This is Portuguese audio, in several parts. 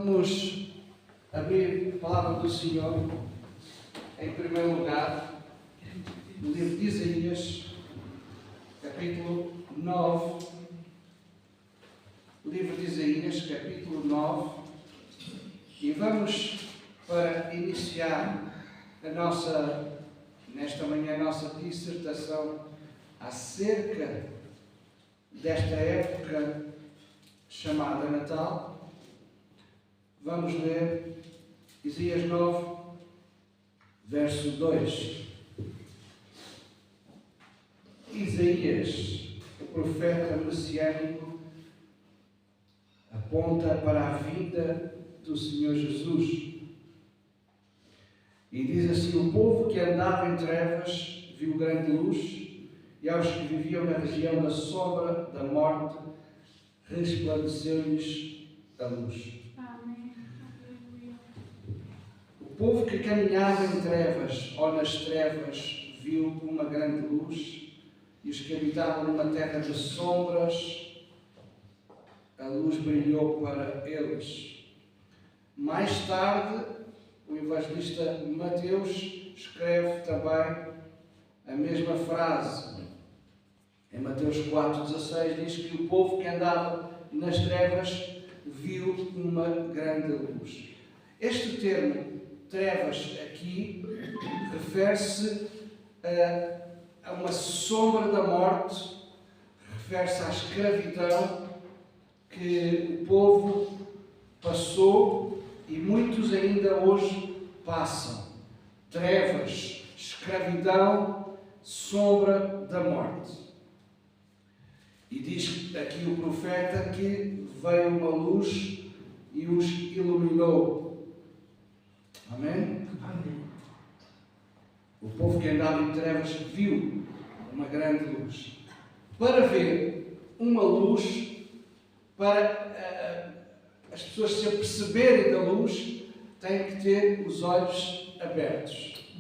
Vamos abrir a palavra do Senhor, em primeiro lugar, no livro de Isaías, capítulo 9. Livro de Isaías, capítulo 9. E vamos, para iniciar nesta manhã, a nossa dissertação acerca desta época chamada Natal. Vamos ler Isaías 9, verso 2. Isaías, o profeta messiânico, aponta para a vinda do Senhor Jesus. E diz assim: o povo que andava em trevas viu grande luz, e aos que viviam na região da sombra da morte resplandeceu-lhes a luz. O povo que caminhava em trevas ou nas trevas viu uma grande luz, e os que habitavam numa terra de sombras, a luz brilhou para eles. Mais tarde, o evangelista Mateus escreve também a mesma frase. Em Mateus 4,16 diz que o povo que andava nas trevas viu uma grande luz. Este termo trevas aqui refere-se a uma sombra da morte, refere-se à escravidão que o povo passou e muitos ainda hoje passam. Trevas, escravidão, sombra da morte. E diz aqui o profeta que veio uma luz e os iluminou. Amém? Amém. O povo que andava em trevas viu uma grande luz. Para ver uma luz, para as pessoas se aperceberem da luz, têm que ter os olhos abertos.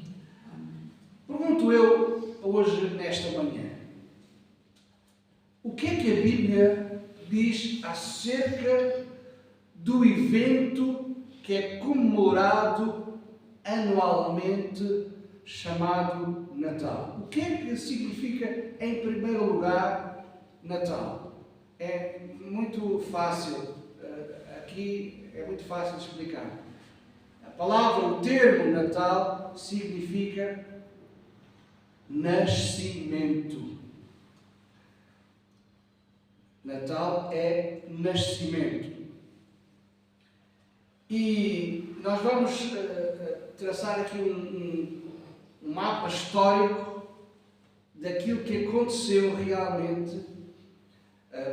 Pergunto eu hoje, nesta manhã, o que é que a Bíblia diz acerca do evento que é comemorado anualmente, chamado Natal? O que é que significa, em primeiro lugar, Natal? É muito fácil, aqui é muito fácil de explicar. A palavra, o termo Natal, significa nascimento. Natal é nascimento. E nós vamos traçar aqui um mapa histórico daquilo que aconteceu realmente,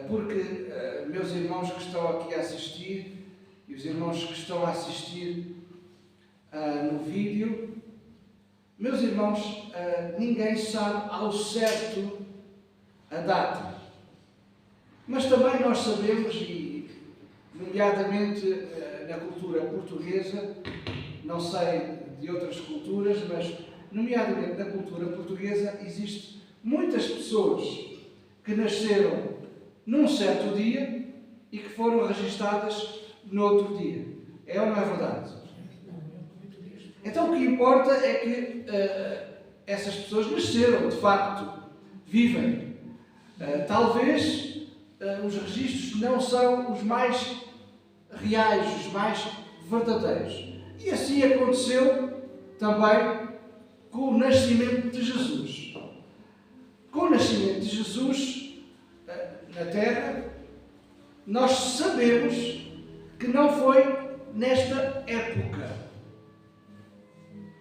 porque meus irmãos que estão aqui a assistir e os irmãos que estão a assistir no vídeo, meus irmãos, ninguém sabe ao certo a data. Mas também nós sabemos, e nomeadamente na cultura portuguesa, não sei de outras culturas, mas nomeadamente na cultura portuguesa, existem muitas pessoas que nasceram num certo dia e que foram registadas no outro dia. É ou não é verdade? Então o que importa é que essas pessoas nasceram, de facto, vivem. Talvez os registros não são os mais reais, os mais verdadeiros. E assim aconteceu também com o nascimento de Jesus. Com o nascimento de Jesus na Terra, nós sabemos que não foi nesta época.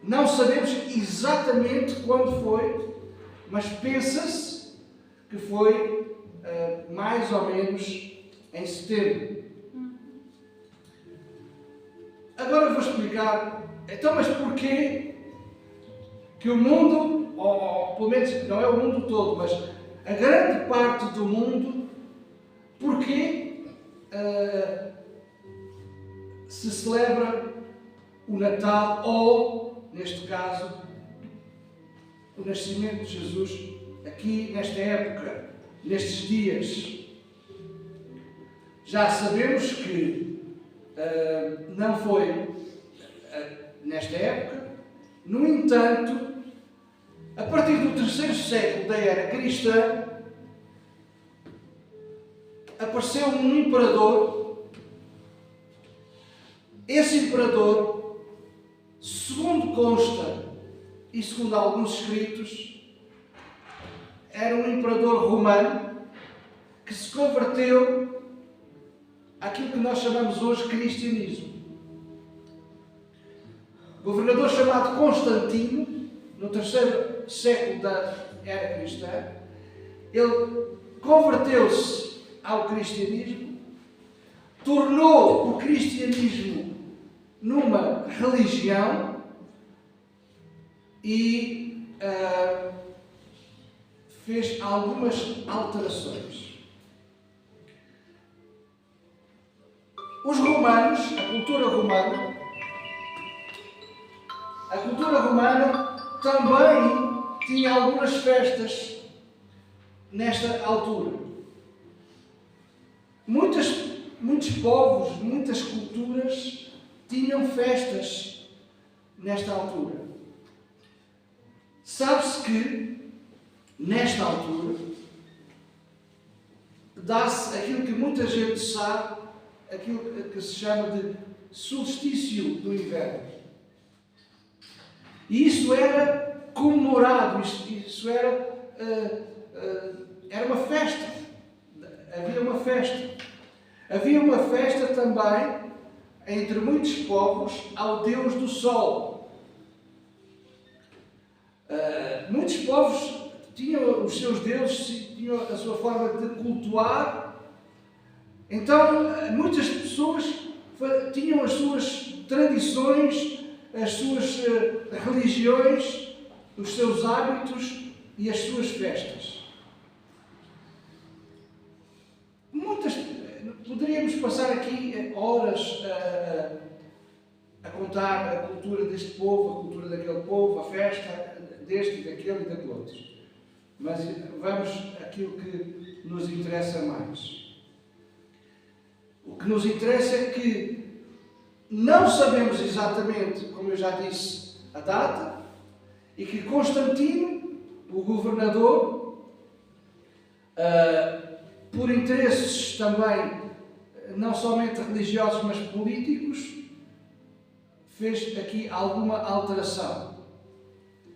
Não sabemos exatamente quando foi, mas pensa-se que foi mais ou menos em setembro. Agora vou explicar, então, mas porquê que o mundo, ou pelo menos não é o mundo todo, mas a grande parte do mundo, porquê se celebra o Natal ou, neste caso, o nascimento de Jesus aqui nesta época, nestes dias? Já sabemos que não foi nesta época. No entanto, a partir do terceiro século da era cristã, apareceu um imperador. Esse imperador, segundo consta e segundo alguns escritos, era um imperador romano que se converteu àquilo que nós chamamos hoje cristianismo. O governador chamado Constantino, no terceiro século da era cristã, ele converteu-se ao cristianismo, tornou o cristianismo numa religião e fez algumas alterações. Os romanos, a cultura romana também tinha algumas festas nesta altura. Muitos povos, muitas culturas tinham festas nesta altura. Sabe-se que, nesta altura, dá-se aquilo que muita gente sabe, aquilo que se chama de solstício do inverno. E isso era comemorado, isso era uma festa. Havia uma festa. Havia uma festa também, entre muitos povos, ao Deus do Sol. Muitos povos tinham os seus deuses, tinham a sua forma de cultuar. Então, muitas pessoas tinham as suas tradições, as suas religiões, os seus hábitos e as suas festas. Poderíamos passar aqui horas a contar a cultura deste povo, a cultura daquele povo, a festa deste, daquele e daquele outro. Mas vamos àquilo que nos interessa mais. O que nos interessa é que não sabemos exatamente, como eu já disse, a data, e que Constantino, o governador, por interesses também, não somente religiosos, mas políticos, fez aqui alguma alteração.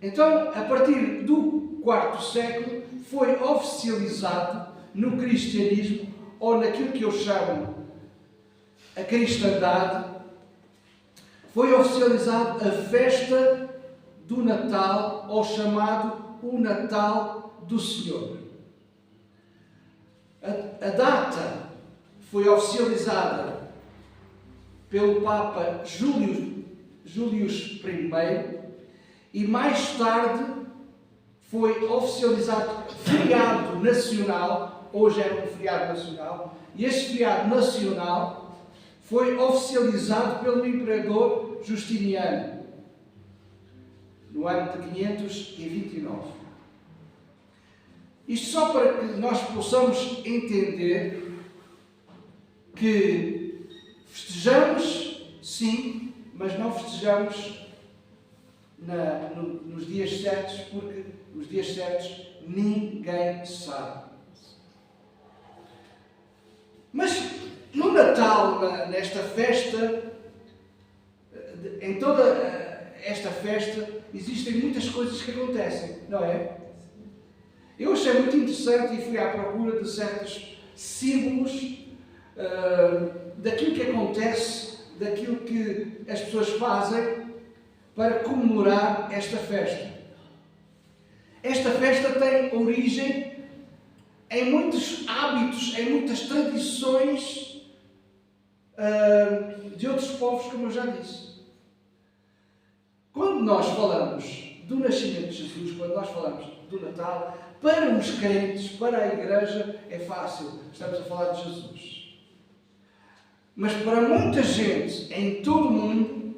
Então, a partir do quarto século, foi oficializado no cristianismo, ou naquilo que eu chamo a cristandade, foi oficializado a festa do Natal, ou chamado o Natal do Senhor. A data foi oficializada pelo Papa Július I e mais tarde foi oficializado feriado nacional, hoje é um feriado nacional, e este feriado nacional foi oficializado pelo Imperador Justiniano no ano de 529. Isto só para que nós possamos entender que festejamos, sim, mas não festejamos nos dias certos, porque os dias certos ninguém sabe. Mas no Natal, nesta festa, em toda esta festa, existem muitas coisas que acontecem, não é? Eu achei muito interessante e fui à procura de certos símbolos daquilo que acontece, daquilo que as pessoas fazem para comemorar esta festa. Esta festa tem origem em muitos hábitos, em muitas tradições de outros povos, como eu já disse. Quando nós falamos do nascimento de Jesus, quando nós falamos do Natal, para os crentes, para a Igreja, é fácil, estamos a falar de Jesus. Mas para muita gente em todo o mundo,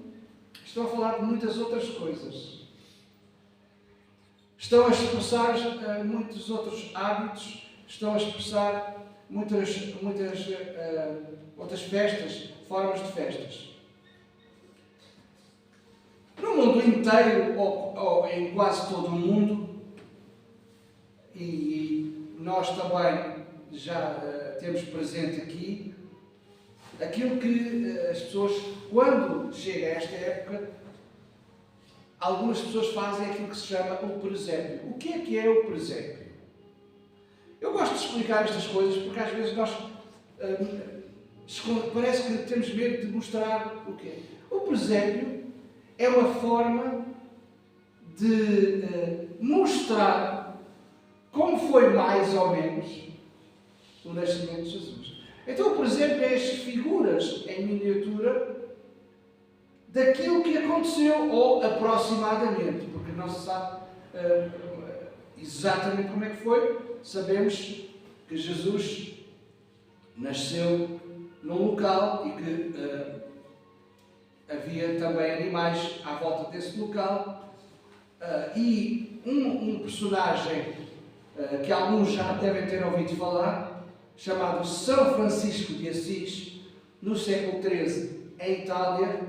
estão a falar de muitas outras coisas. Estão a expressar muitos outros hábitos, estão a expressar muitas outras festas, formas de festas. No mundo inteiro, ou em quase todo o mundo, e nós também já temos presente aqui, aquilo que as pessoas, quando chega a esta época, algumas pessoas fazem aquilo que se chama o presépio. O que é o presépio? Eu gosto de explicar estas coisas porque às vezes nós parece que temos medo de mostrar o quê. O presépio é uma forma de mostrar como foi mais ou menos o nascimento de Jesus. Então o presépio é as figuras em miniatura daquilo que aconteceu, ou aproximadamente, porque não se sabe exatamente como é que foi. Sabemos que Jesus nasceu num local e que havia também animais à volta desse local, e um personagem que alguns já devem ter ouvido falar, chamado São Francisco de Assis, no século XIII, em Itália,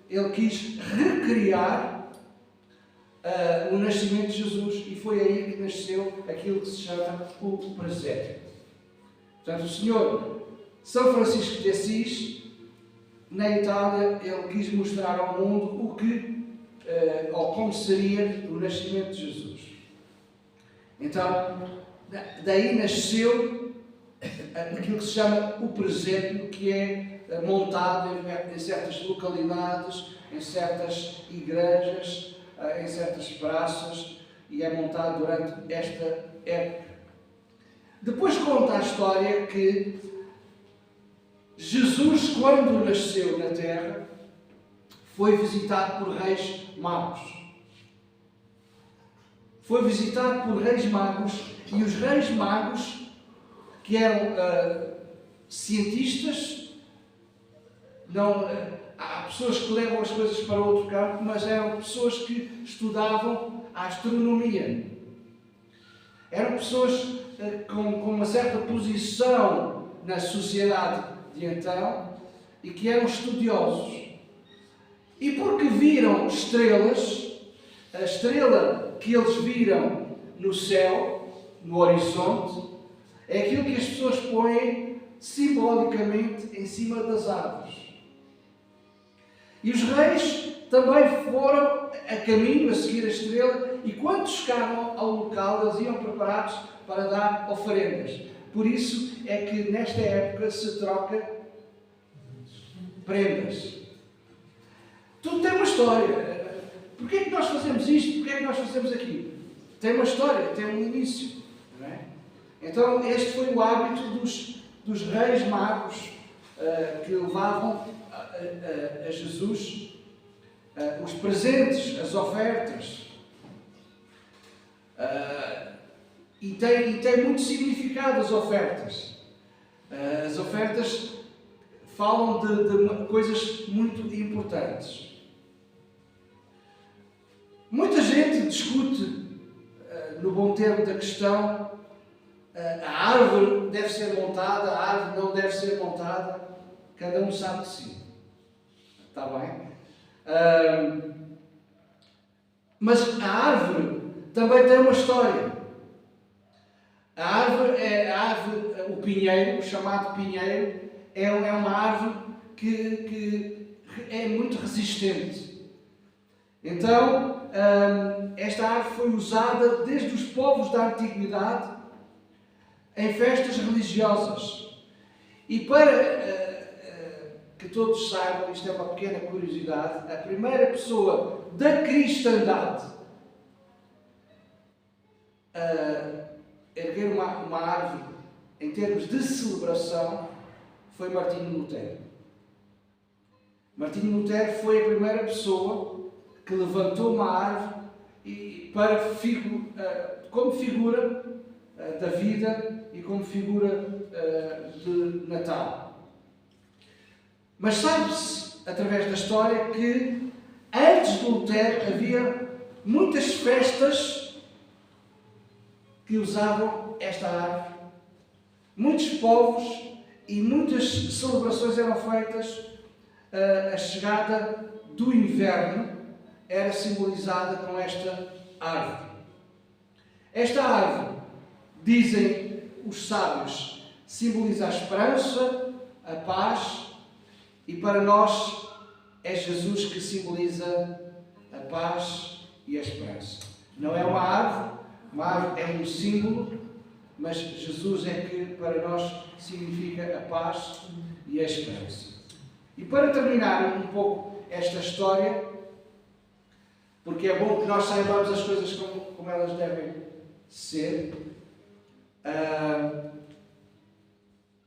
ele quis recriar o nascimento de Jesus, e foi aí que nasceu aquilo que se chama o presépio. Portanto, o Senhor São Francisco de Assis, na Itália, ele quis mostrar ao mundo o que, ou como seria o nascimento de Jesus. Então, daí nasceu aquilo que se chama o presépio, que é montado em certas localidades, em certas igrejas, em certas praças, e é montado durante esta época. Depois conta a história que Jesus, quando nasceu na Terra, foi visitado por reis magos. Foi visitado por reis magos, e os reis magos, que eram cientistas, não, há pessoas que levam as coisas para outro campo, mas eram pessoas que estudavam a astronomia. Eram pessoas com uma certa posição na sociedade de então, e que eram estudiosos. E porque viram estrelas, a estrela que eles viram no céu, no horizonte, é aquilo que as pessoas põem simbolicamente em cima das árvores. E os reis também foram a caminho a seguir a estrela, e quando chegaram ao local, eles iam preparados para dar oferendas. Por isso é que nesta época se troca prendas. Tudo tem uma história. Porquê é que nós fazemos isto? Porquê é que nós fazemos aquilo? Tem uma história, tem um início. Não é? Então este foi o hábito dos reis magos que levavam a Jesus os presentes, as ofertas. E tem muito significado as ofertas. As ofertas falam de coisas muito importantes. Muita gente discute, no bom termo da questão, a árvore deve ser montada, a árvore não deve ser montada. Cada um sabe de si. Está bem? Mas a árvore também tem uma história. A árvore, o pinheiro, o chamado pinheiro, é uma árvore que é muito resistente. Então, esta árvore foi usada desde os povos da antiguidade em festas religiosas. E para que todos saibam, isto é uma pequena curiosidade, a primeira pessoa da cristandade a erguer uma árvore em termos de celebração foi Martinho Lutero. Martinho Lutero foi a primeira pessoa que levantou uma árvore como figura da vida e como figura de Natal. Mas sabe-se, através da história, que antes de Lutero havia muitas festas que usavam esta árvore muitos povos e muitas celebrações eram feitas. A chegada do inverno era simbolizada com esta árvore. Esta árvore, dizem os sábios, simboliza a esperança, a paz, e para nós é Jesus que simboliza a paz e a esperança. Não é uma árvore é um símbolo, mas Jesus é que para nós significa a paz e a esperança. E para terminar um pouco esta história, porque é bom que nós saibamos as coisas como elas devem ser,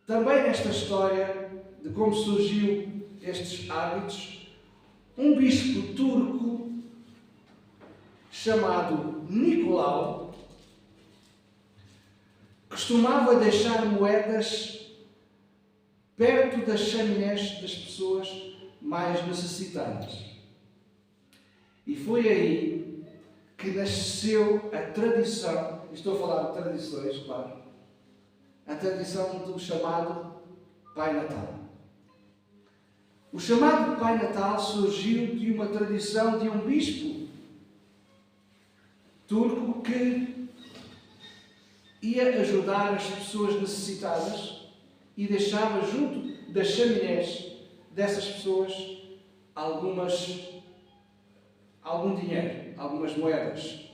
também nesta história de como surgiu estes hábitos, um bispo turco chamado Nicolau costumava deixar moedas perto das chaminés das pessoas mais necessitadas. E foi aí que nasceu a tradição, estou a falar de tradições, claro, a tradição do chamado Pai Natal. O chamado Pai Natal surgiu de uma tradição de um bispo turco que ia ajudar as pessoas necessitadas e deixava junto das chaminés dessas pessoas algum dinheiro, algumas moedas.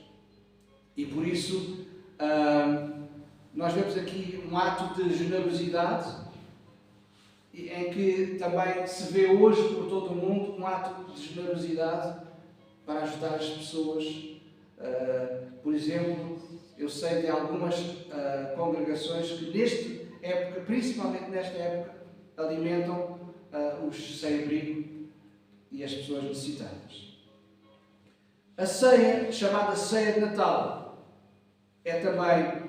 E por isso nós vemos aqui um ato de generosidade em que também se vê hoje por todo o mundo um ato de generosidade para ajudar as pessoas. Por exemplo, eu sei de algumas congregações que nesta época, principalmente nesta época, alimentam os sem-abrigo e as pessoas necessitadas. A ceia, chamada ceia de Natal, é também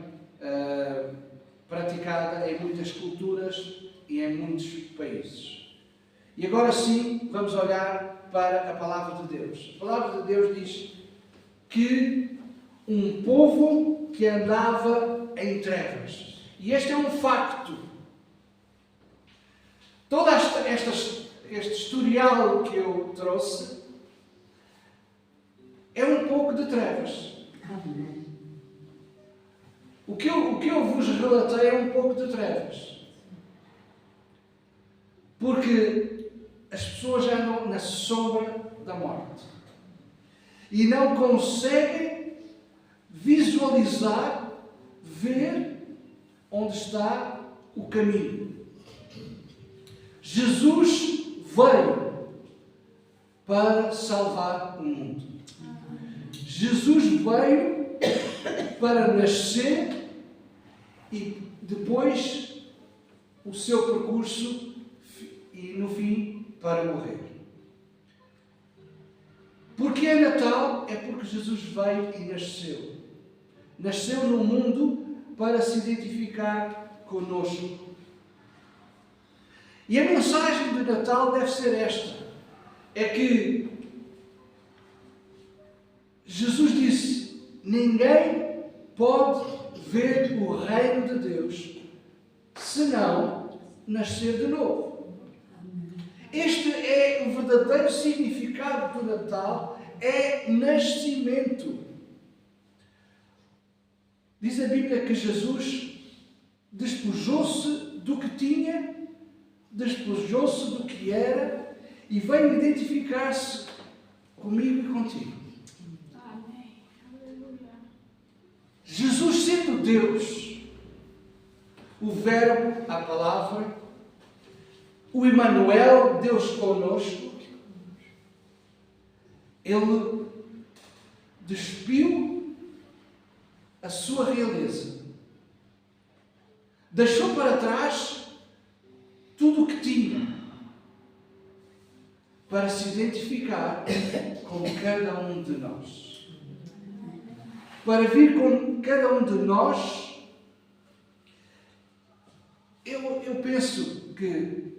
praticada em muitas culturas e em muitos países. E agora sim, vamos olhar para a Palavra de Deus. A Palavra de Deus diz que um povo que andava em trevas. E este é um facto. Todo este historial que eu trouxe é um pouco de trevas. O que eu vos relatei é um pouco de trevas. Porque as pessoas andam na sombra da morte. E não conseguem visualizar, ver onde está o caminho. Jesus veio para salvar o mundo. Jesus veio para nascer e depois o seu percurso e no fim para morrer. Porque é Natal? É porque Jesus veio e nasceu. Nasceu no mundo para se identificar conosco. E a mensagem de Natal deve ser esta. É que Jesus disse: ninguém pode ver o reino de Deus se não nascer de novo. Este é o verdadeiro significado do Natal, é nascimento. Diz a Bíblia que Jesus despojou-se do que tinha, despojou-se do que era e veio identificar-se comigo e contigo. Jesus sendo Deus, o Verbo, a Palavra, o Emmanuel, Deus conosco, Ele despiu a sua realeza. Deixou para trás tudo o que tinha para se identificar com cada um de nós. Para vir com cada um de nós, eu penso que,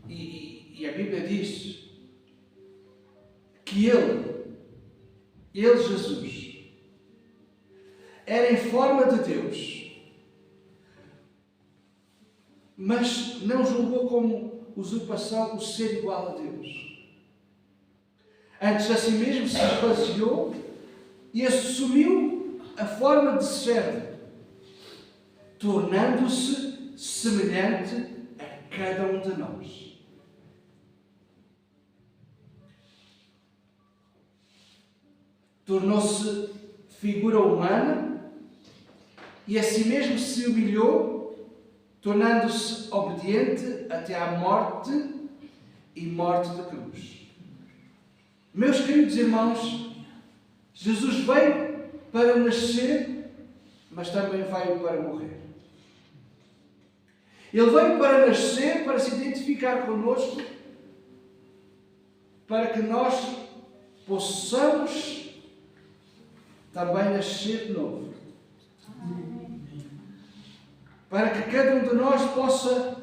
e a Bíblia diz, que Ele, Jesus, era em forma de Deus, mas não julgou como usurpação o ser igual a Deus. Antes, a si mesmo se esvaziou e assumiu a forma de servo, tornando-se semelhante a cada um de nós. Tornou-se figura humana e a si mesmo se humilhou, tornando-se obediente até à morte e morte de cruz. Meus queridos irmãos, Jesus veio para nascer, mas também veio para morrer. Ele veio para nascer, para se identificar connosco, para que nós possamos também nascer de novo. Para que cada um de nós possa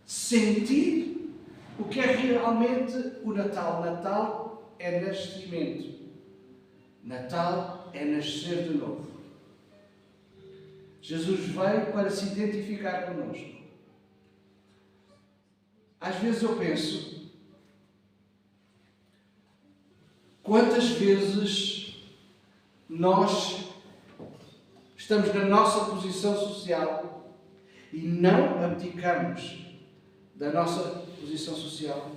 sentir o que é realmente o Natal. Natal é nascimento. Natal é nascer de novo. Jesus veio para se identificar connosco. Às vezes eu penso, quantas vezes nós estamos na nossa posição social e não abdicamos da nossa posição social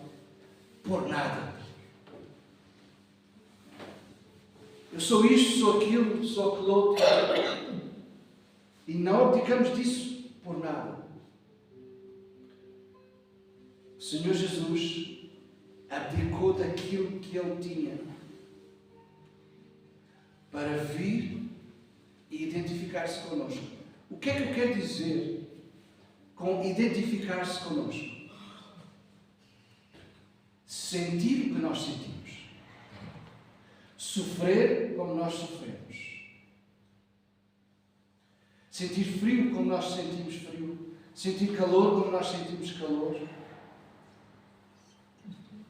por nada. Eu sou isto, sou aquilo, sou aquele outro. E não abdicamos disso por nada. O Senhor Jesus abdicou daquilo que Ele tinha para vir e identificar-se connosco. O que é que eu quero dizer com identificar-se connosco? Sentir o que nós sentimos. Sofrer como nós sofremos. Sentir frio como nós sentimos frio. Sentir calor como nós sentimos calor.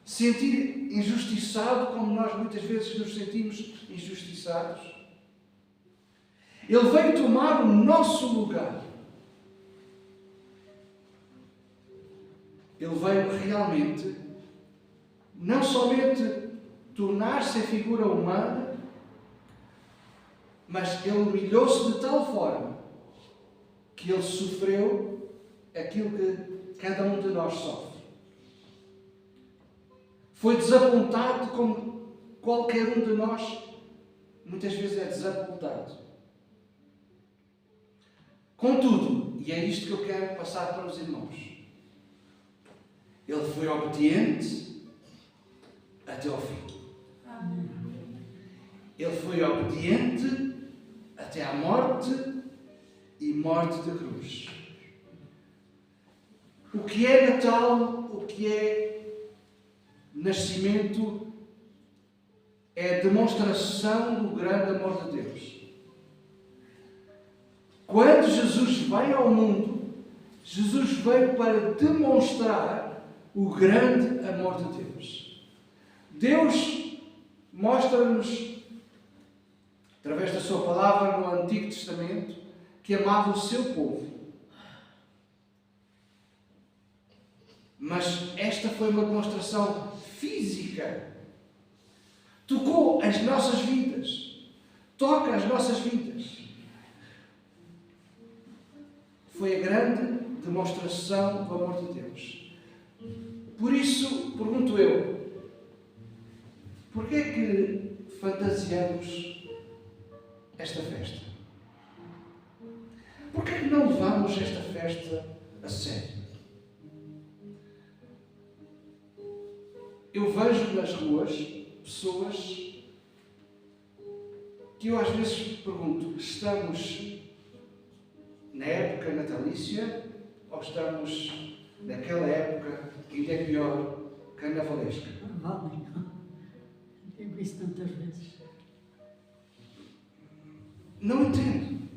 Sentir injustiçado como nós muitas vezes nos sentimos injustiçados. Ele veio tomar o nosso lugar. Ele veio realmente, não somente tornar-se a figura humana, mas Ele humilhou-se de tal forma que Ele sofreu aquilo que cada um de nós sofre. Foi desapontado como qualquer um de nós muitas vezes é desapontado. Contudo, e é isto que eu quero passar para os irmãos, Ele foi obediente até ao fim. Ele foi obediente até à morte e morte de cruz. O que é Natal, o que é nascimento, é a demonstração do grande amor de Deus. Quando Jesus veio ao mundo, Jesus veio para demonstrar o grande amor de Deus. Deus mostra-nos, através da sua palavra no Antigo Testamento, que amava o seu povo. Mas esta foi uma demonstração física. Tocou as nossas vidas. Toca as nossas vidas. Foi a grande demonstração do amor de Deus. Por isso, pergunto eu, porquê é que fantasiamos esta festa? Porquê é que não levamos esta festa a sério? Eu vejo nas ruas pessoas que eu às vezes pergunto, estamos na época natalícia ou estamos naquela época que ainda é pior, carnavalesca? Vale. Digo isso tantas vezes. Não entendo.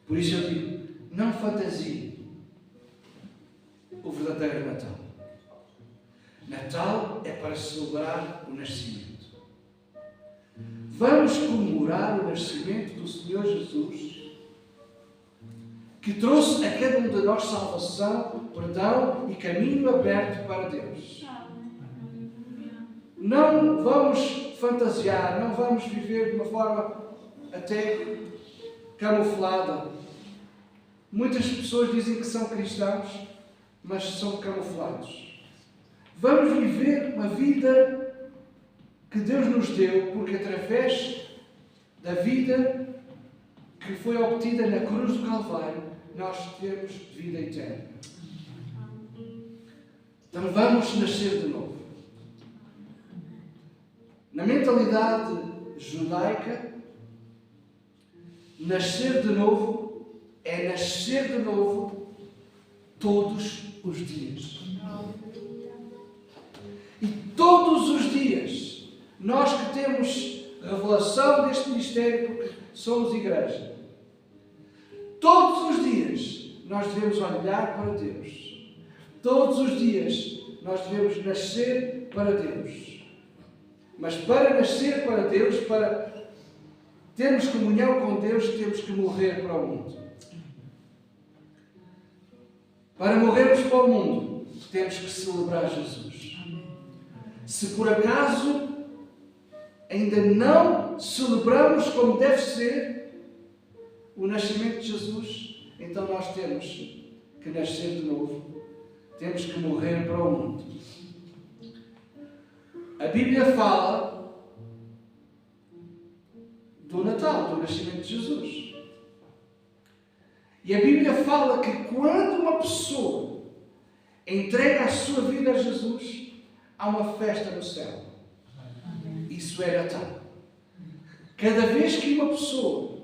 Por isso eu digo, não fantasie o verdadeiro Natal. Natal é para celebrar o nascimento. Vamos comemorar o nascimento do Senhor Jesus, que trouxe a cada um de nós salvação, perdão e caminho aberto para Deus. Não vamos fantasiar, não vamos viver de uma forma até camuflada. Muitas pessoas dizem que são cristãos, mas são camuflados. Vamos viver uma vida que Deus nos deu, porque através da vida que foi obtida na cruz do Calvário, nós temos vida eterna. Então vamos nascer de novo. Na mentalidade judaica, nascer de novo é nascer de novo todos os dias. E todos os dias, nós que temos revelação deste mistério, porque somos igreja, todos os dias nós devemos olhar para Deus. Todos os dias nós devemos nascer para Deus. Mas para nascer para Deus, para termos comunhão com Deus, temos que morrer para o mundo. Para morrermos para o mundo, temos que celebrar Jesus. Se por acaso ainda não celebramos como deve ser o nascimento de Jesus, então nós temos que nascer de novo. Temos que morrer para o mundo. A Bíblia fala do Natal, do nascimento de Jesus. E a Bíblia fala que quando uma pessoa entrega a sua vida a Jesus, há uma festa no céu. Isso é Natal. Cada vez que uma pessoa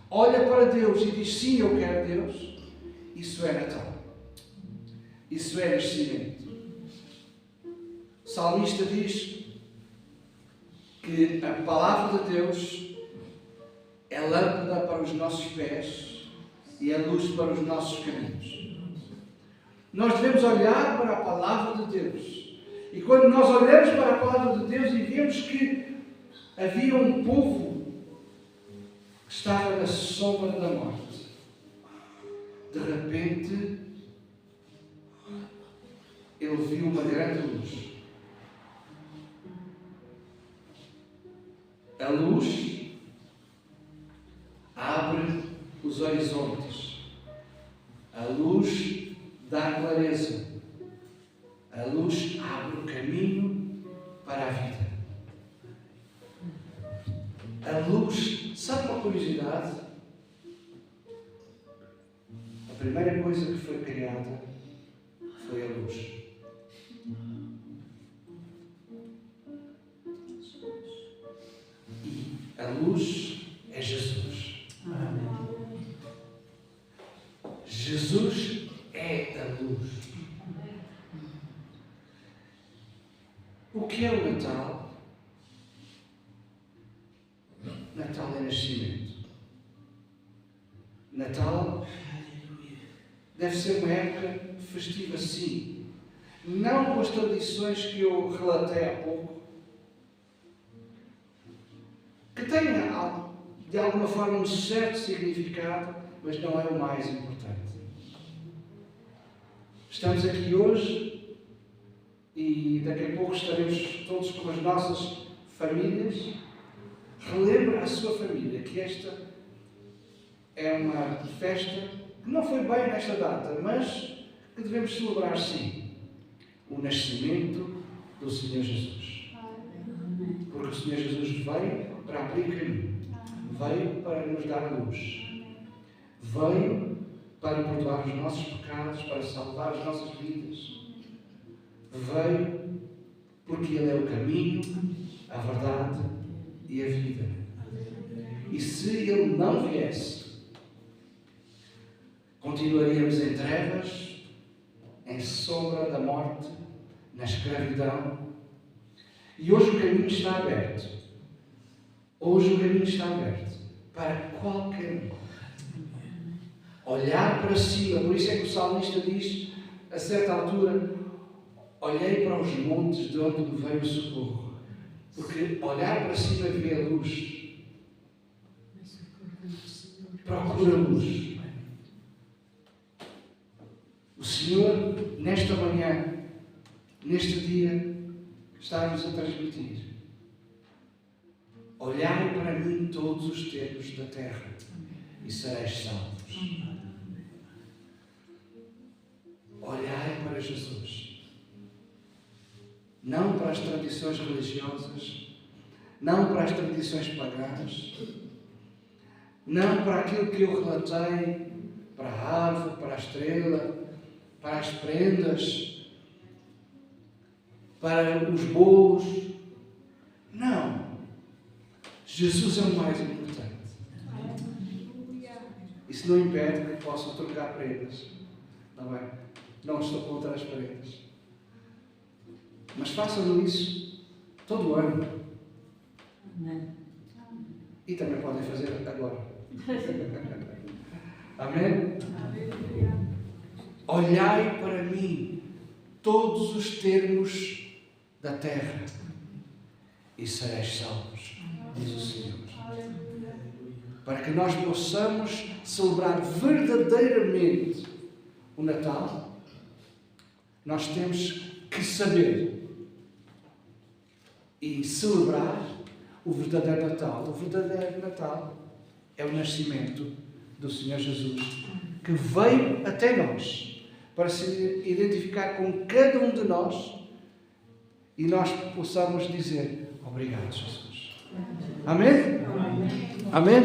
olha para Deus e diz sim, eu quero Deus, isso é Natal. Isso é nascimento. O salmista diz que a palavra de Deus é lâmpada para os nossos pés e é luz para os nossos caminhos. Nós devemos olhar para a palavra de Deus. E quando nós olhamos para a palavra de Deus e vemos que havia um povo que estava na sombra da morte, de repente ele viu uma grande luz. A luz abre os horizontes. A luz dá clareza. A luz abre o caminho para a vida. A luz, sabe uma curiosidade? A primeira coisa que foi criada foi a luz. E a luz é Jesus. Jesus é a luz. O que é o Natal? Natal é nascimento. Natal deve ser uma época festiva, sim. Não com as tradições que eu relatei há pouco, que têm de alguma forma um certo significado, mas não é o mais importante. Estamos aqui hoje e daqui a pouco estaremos todos com as nossas famílias. Relembra a sua família que esta é uma festa que não foi bem nesta data, mas que devemos celebrar sim, o nascimento do Senhor Jesus. Porque o Senhor Jesus veio para abrir caminho, veio para nos dar luz, veio para perdoar os nossos pecados, para salvar as nossas vidas, veio porque Ele é o caminho, a verdade e a vida. E se Ele não viesse, continuaríamos em trevas, em sombra da morte, na escravidão. E hoje o caminho está aberto. Hoje o caminho está aberto para qualquer um. Olhar para cima, por isso é que o salmista diz, a certa altura, olhei para os montes de onde me veio o socorro. Porque olhar para cima e ver a luz. Procura luz. Senhor, nesta manhã, neste dia, está-nos a transmitir: olhai para mim todos os termos da terra e sereis salvos. Olhai para Jesus. Não para as tradições religiosas, não para as tradições pagãs, não para aquilo que eu relatei, para a árvore, para a estrela, para as prendas, para os bolos. Não. Jesus é o mais importante. Isso não impede que possam trocar prendas. Não é? Não estou contra as prendas. Mas façam isso todo o ano. Amém. E também podem fazer agora. Amém? Olhai para mim todos os termos da terra e sereis salvos, diz o Senhor. Para que nós possamos celebrar verdadeiramente o Natal, nós temos que saber e celebrar o verdadeiro Natal. O verdadeiro Natal é o nascimento do Senhor Jesus, que veio até nós para se identificar com cada um de nós e nós possamos dizer: obrigado, Jesus. Amém? Amém?